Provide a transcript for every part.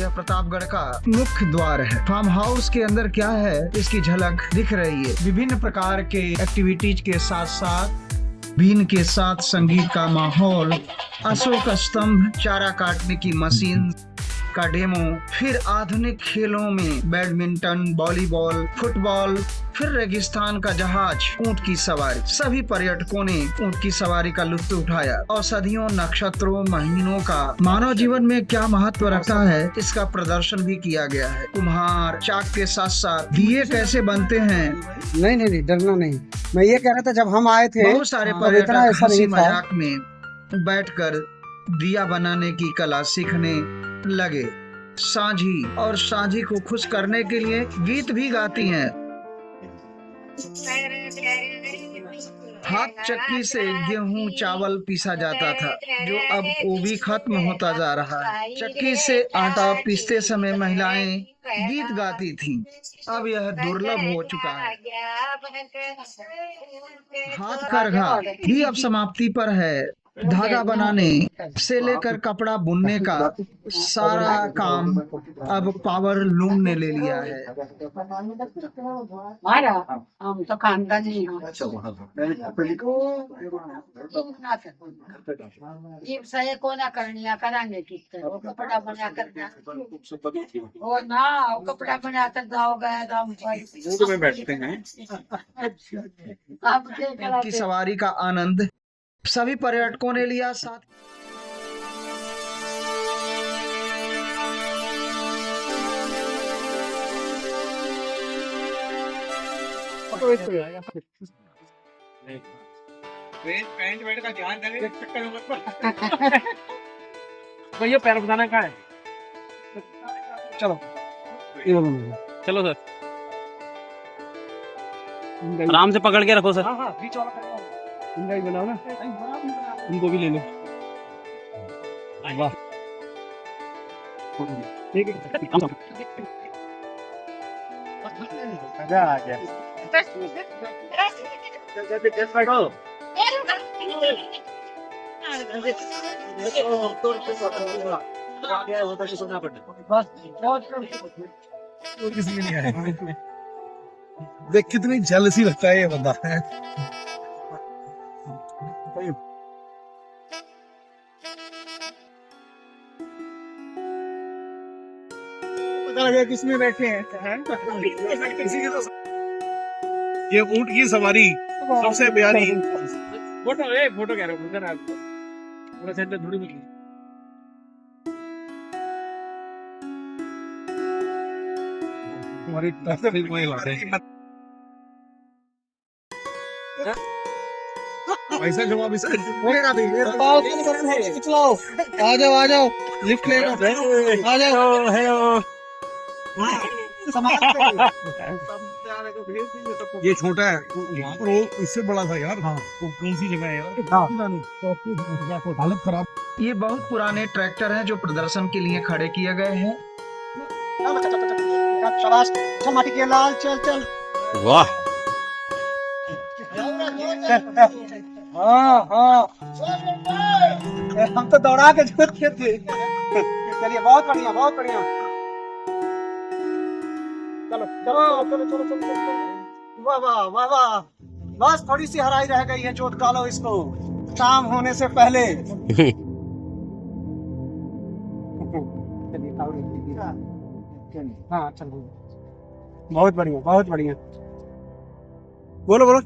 यह प्रतापगढ़ का मुख्य द्वार है। फार्म हाउस के अंदर क्या है इसकी झलक दिख रही है। विभिन्न प्रकार के एक्टिविटीज के साथ साथ बीन के साथ संगीत का माहौल, अशोक स्तंभ, चारा काटने की मशीन का डेमो, फिर आधुनिक खेलों में बैडमिंटन, वॉलीबॉल, फुटबॉल, फिर रेगिस्तान का जहाज, ऊंट की सवारी। सभी पर्यटकों ने ऊंट की सवारी का लुत्फ उठाया। औषधियों, नक्षत्रों, महीनों का मानव जीवन में क्या महत्व रखता है इसका प्रदर्शन भी किया गया है। कुम्हार चाक के साथ साथ दिए कैसे बनते हैं। नहीं, डरना नहीं। मैं ये कह रहा था जब हम आए थे बहुत सारे पर्यटक हंसी मजाक में बैठकर दिया बनाने की कला सीखने लगे। सांझी और सांझी को खुश करने के लिए गीत भी गाती हैं। हाथ चक्की से गेहूं चावल पीसा जाता था, जो अब वो भी खत्म होता जा रहा है। चक्की से आटा पीसते समय महिलाएं गीत गाती थीं। अब यह दुर्लभ हो चुका है। हाथ करघा भी अब समाप्ति पर है। धागा बनाने से लेकर कपड़ा बुनने का सारा काम अब पावर लूम ने ले लिया है। हम तो खानदानी कोना करनिया करांगे वो कपड़ा बना करना वो ना वो कपड़ा बना कर जाओगे में बैठते हैं। की सवारी का आनंद सभी पर्यटकों ने लिया। साथ भैया पैर बताना कहाँ है। चलो चलो सर, आराम से पकड़ के रखो सर। हाँ बीच वाला इनका ही बनाओ ना, इनको भी ले लो। वाह ठीक है, मजा आ गया। बैठो किसी में नहीं आया। देख कितनी जेलसी लगता है ये बंदा है। पता लगा किसमें बैठे हैं। ये ऊंट की सवारी सबसे प्यारी। फोटो कह रहे हो उधर पूरा सेंटर थोड़ी मिली। हमारी तरफ वही ला रहे हैं। पैसा जवाब इसे आ जाओ लिफ्ट ले लो, आ जाओ। हेलो ये छोटा है, वो इससे बड़ा था यार। हाँ वो कौन सी जगह है यार। हालत खराब। ये बहुत पुराने ट्रैक्टर हैं जो प्रदर्शन के लिए खड़े किए गए हैं। शाबाश, चल माटी के लाल, चल। वाह हाँ हम तो दौड़ा के जोत थे। चलिए बहुत बढ़िया। चलो। वाह। बस थोड़ी सी हराई रह गई है, जोत डालो इसको शाम होने से पहले। हाँ चलो, बहुत बढ़िया। बोलो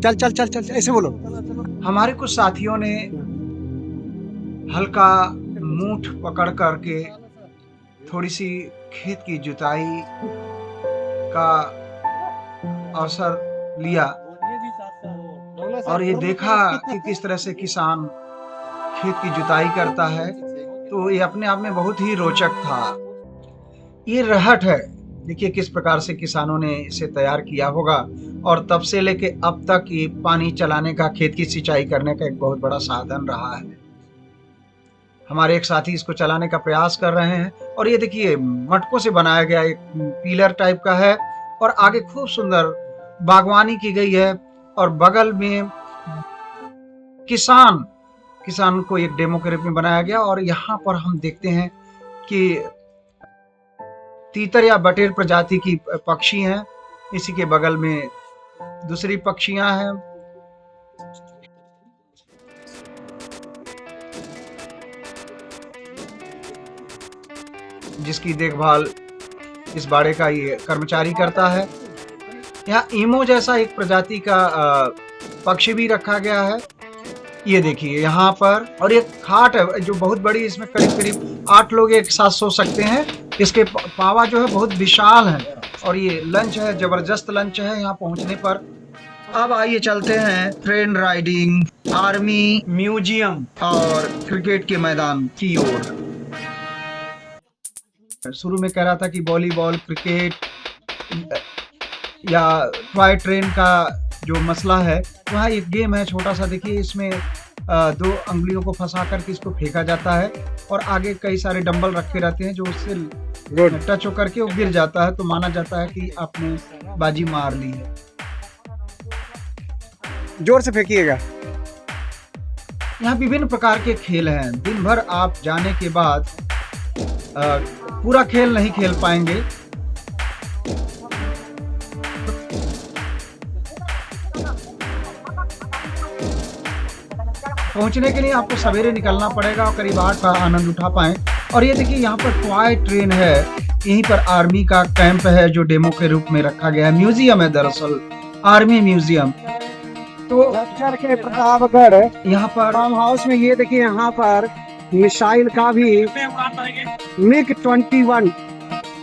चल ऐसे बोलो। हमारे कुछ साथियों ने हल्का मूठ पकड़ करके थोड़ी सी खेत की जुताई का अवसर लिया और ये देखा कि किस तरह से किसान खेत की जुताई करता है, तो ये अपने आप में बहुत ही रोचक था। ये रहट है, देखिए किस प्रकार से किसानों ने इसे तैयार किया होगा और तब से लेके अब तक ये पानी चलाने का, खेत की सिंचाई करने का एक बहुत बड़ा साधन रहा है। हमारे एक साथी इसको चलाने का प्रयास कर रहे हैं और ये देखिए मटकों से बनाया गया एक पिलर टाइप का है और आगे खूब सुंदर बागवानी की गई है और बगल में किसान को एक डेमो के रूप में बनाया गया। और यहाँ पर हम देखते हैं कि तीतर या बटेर प्रजाति की पक्षी हैं। इसी के बगल में दूसरी पक्षियां हैं। जिसकी देखभाल इस बाड़े का ये कर्मचारी करता है। यहाँ ईमो जैसा एक प्रजाति का पक्षी भी रखा गया है। ये देखिए यहाँ पर, और एक खाट है जो बहुत बड़ी, इसमें करीब करीब 8 लोग एक साथ सो सकते हैं। इसके पावा जो है बहुत विशाल है, और ये लंच है, जबरदस्त लंच है यहाँ पहुँचने पर। अब आइए चलते हैं ट्रेन राइडिंग, आर्मी म्यूजियम और क्रिकेट के मैदान की ओर। शुरू में कह रहा था कि वॉलीबॉल, क्रिकेट या टॉय ट्रेन का जो मसला है, वहाँ एक गेम है छोटा सा। देखिए इसमें 2 अंगुलियों को फंसा करके इसको फेंका जाता है, और आगे कई सारे डंबल रखे रहते हैं जो उससे टच होकर के वो गिर जाता है, तो माना जाता है कि आपने बाजी मार ली है। जोर से फेंकिएगा। यहाँ विभिन्न प्रकार के खेल हैं। दिन भर आप जाने के बाद पूरा खेल नहीं खेल पाएंगे। पहुंचने के लिए आपको सवेरे निकलना पड़ेगा और करीब 8 का आनंद उठा पाएं। और ये देखिए यहाँ पर टॉय ट्रेन है। यहीं पर आर्मी का कैंप है जो डेमो के रूप में रखा गया है। म्यूजियम है दरअसल, आर्मी म्यूजियम। तो के प्रतापगढ़ यहाँ पर फार्म हाउस में ये देखिए, यहाँ पर मिसाइल का भी MiG-21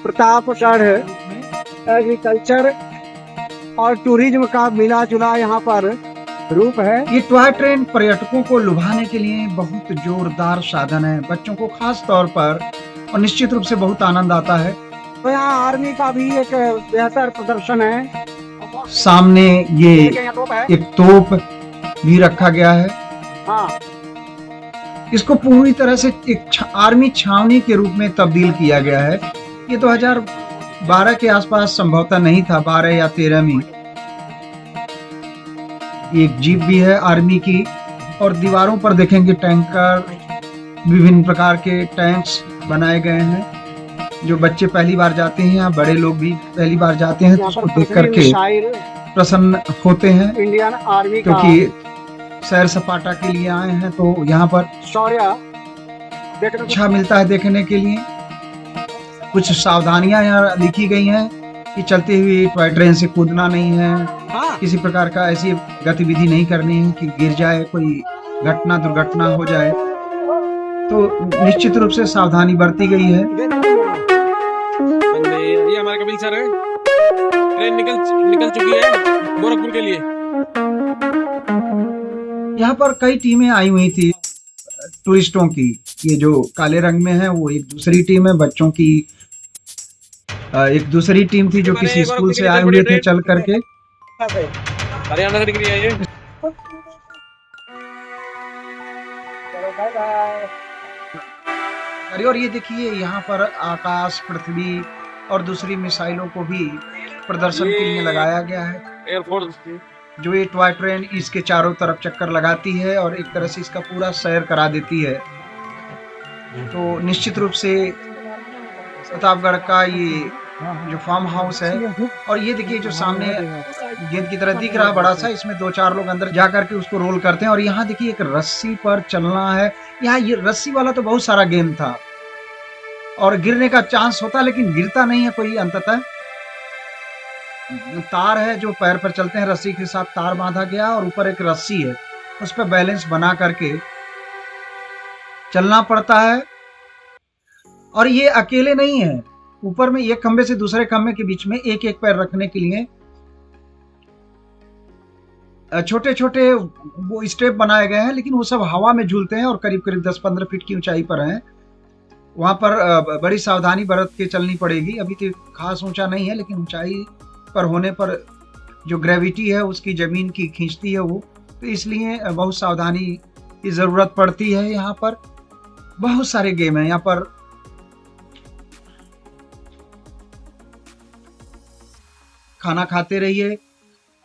प्रतापगढ़ एग्रीकल्चर और टूरिज्म का मिला जुला यहाँ पर रूप है। ये टॉय ट्रेन पर्यटकों को लुभाने के लिए बहुत जोरदार साधन है, बच्चों को खास तौर पर, और निश्चित रूप से बहुत आनंद आता है। तो यहाँ आर्मी का भी एक बेहतर प्रदर्शन है। सामने ये एक तोप भी रखा गया है। हाँ, इसको पूरी तरह से एक आर्मी छावनी के रूप में तब्दील किया गया है। ये 2012 के आसपास संभवतः नहीं था, 12 या 13 में। एक जीप भी है आर्मी की, और दीवारों पर देखेंगे टैंकर, विभिन्न प्रकार के टैंक्स बनाए गए हैं। जो बच्चे पहली बार जाते हैं या बड़े लोग भी पहली बार जाते हैं तो उसको देख करके प्रसन्न होते हैं, इंडियन आर्मी का क्योंकि सैर सपाटा के लिए आए हैं। तो यहाँ पर शौर्य अच्छा मिलता है देखने के लिए। कुछ सावधानियां यहाँ लिखी गई हैं कि चलते हुए टॉय ट्रेन से कूदना नहीं है, किसी प्रकार का ऐसी गतिविधि नहीं करनी है कि गिर जाए, कोई घटना दुर्घटना हो जाए। तो निश्चित रूप से सावधानी बरती गई है। ये हमारा कपिल सर है। ट्रेन निकल चुकी है गोरखपुर के लिए। यहाँ पर कई टीमें आई हुई थी टूरिस्टों की। ये जो काले रंग में है वो एक दूसरी टीम है, बच्चों की एक दूसरी टीम थी जो किसी स्कूल से आए हुए थे चल करके। हरियाणा से निकली है ये। अरे और ये देखिए यहाँ पर आकाश, पृथ्वी और दूसरी मिसाइलों को भी प्रदर्शन के लिए लगाया गया है। एयरफोर्स जो ये टॉय ट्रेन इसके चारों तरफ चक्कर लगाती है और एक तरह से इसका पूरा सैर करा देती है। तो निश्चित रूप से प्रतापगढ़ का ये जो फार्म हाउस है, और ये देखिए जो सामने गेंद की तरह दिख रहा है बड़ा सा, इसमें 2-4 लोग अंदर जा करके उसको रोल करते हैं। और यहाँ देखिए एक रस्सी पर चलना है। यहाँ ये रस्सी वाला तो बहुत सारा गेम था, और गिरने का चांस होता है लेकिन गिरता नहीं है कोई अंततः। तार है जो पैर पर चलते हैं, रस्सी के साथ तार बांधा गया और ऊपर एक रस्सी है, उस पर बैलेंस बना करके चलना पड़ता है। और ये अकेले नहीं है, ऊपर में एक खंबे से दूसरे खंबे के बीच में एक एक पैर रखने के लिए छोटे छोटे वो स्टेप बनाए गए हैं, लेकिन वो सब हवा में झूलते हैं और करीब करीब 10-15 फीट की ऊंचाई पर हैं। वहां पर बड़ी सावधानी बरत के चलनी पड़ेगी। अभी तो खास ऊंचा नहीं है, लेकिन ऊंचाई पर होने पर जो ग्रेविटी है उसकी जमीन की खींचती है वो, तो इसलिए बहुत सावधानी की जरूरत पड़ती है। यहाँ पर बहुत सारे गेम हैं। यहाँ पर खाना खाते रहिए,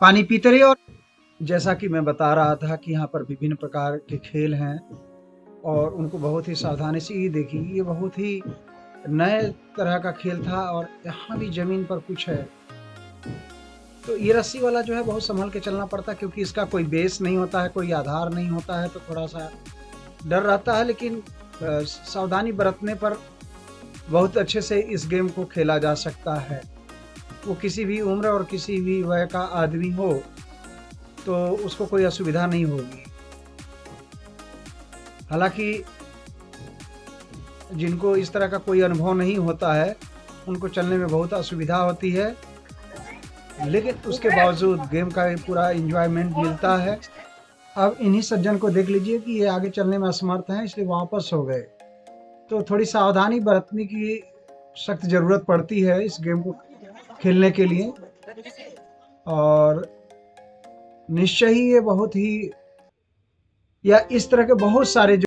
पानी पीते रहिए। और जैसा कि मैं बता रहा था कि यहाँ पर विभिन्न प्रकार के खेल हैं और उनको बहुत ही सावधानी से, ये देखिए ये बहुत ही नए तरह का खेल था और यहाँ भी ज़मीन पर कुछ है। तो ये रस्सी वाला जो है बहुत सँभल के चलना पड़ता है क्योंकि इसका कोई बेस नहीं होता है, कोई आधार नहीं होता है, तो थोड़ा-सा डर रहता है, लेकिन सावधानी बरतने पर बहुत अच्छे से इस गेम को खेला जा सकता है। वो किसी भी उम्र और किसी भी वय का आदमी हो, तो उसको कोई असुविधा नहीं होगी। हालाँकि जिनको इस तरह का कोई अनुभव नहीं होता है, उनको चलने में बहुत असुविधा होती है, लेकिन उसके बावजूद गेम का पूरा एन्जॉयमेंट मिलता है। अब इन्हीं सज्जन को देख लीजिए कि ये आगे चलने में असमर्थ हैं, इसलिए वापस हो गए। तो थोड़ी सावधानी बरतने की सख्त ज़रूरत पड़ती है इस गेम को खेलने के लिए, और निश्चय ही ये बहुत ही, या इस तरह के बहुत सारे जो